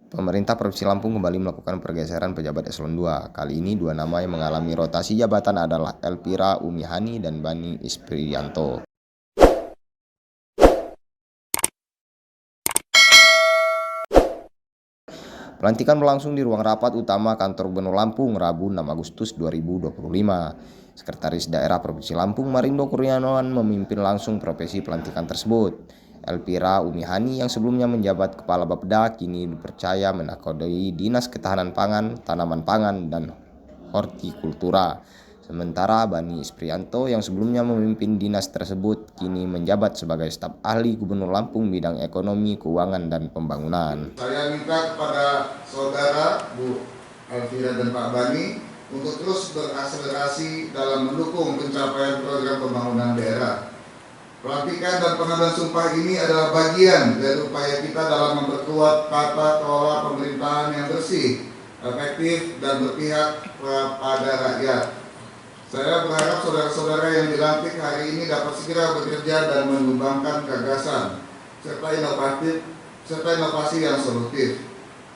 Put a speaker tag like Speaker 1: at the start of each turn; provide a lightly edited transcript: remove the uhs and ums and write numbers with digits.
Speaker 1: Pemerintah Provinsi Lampung kembali melakukan pergeseran pejabat eselon 2. Kali ini dua nama yang mengalami rotasi jabatan adalah Elvira Umihani dan Bani Isprianto. Pelantikan berlangsung di ruang rapat utama kantor Gubernur Lampung, Rabu 6 Agustus 2025. Sekretaris Daerah Provinsi Lampung, Marindo Kurniawan, memimpin langsung prosesi pelantikan tersebut. Elvira Umihani yang sebelumnya menjabat Kepala Bapeda kini dipercaya menakodai Dinas Ketahanan Pangan, Tanaman Pangan, dan Hortikultura. Sementara Bani Isprianto yang sebelumnya memimpin dinas tersebut kini menjabat sebagai staf ahli Gubernur Lampung bidang ekonomi, keuangan, dan pembangunan.
Speaker 2: Saya minta kepada saudara Bu Elvira dan Pak Bani untuk terus berakselerasi dalam mendukung pencapaian program pembangunan daerah. Pelantikan dan pengambilan sumpah ini adalah bagian dari upaya kita dalam memperkuat tata kelola pemerintahan yang bersih, efektif, dan berpihak kepada rakyat. Saya berharap saudara-saudara yang dilantik hari ini dapat segera bekerja dan mengembangkan gagasan serta inovasi yang solutif.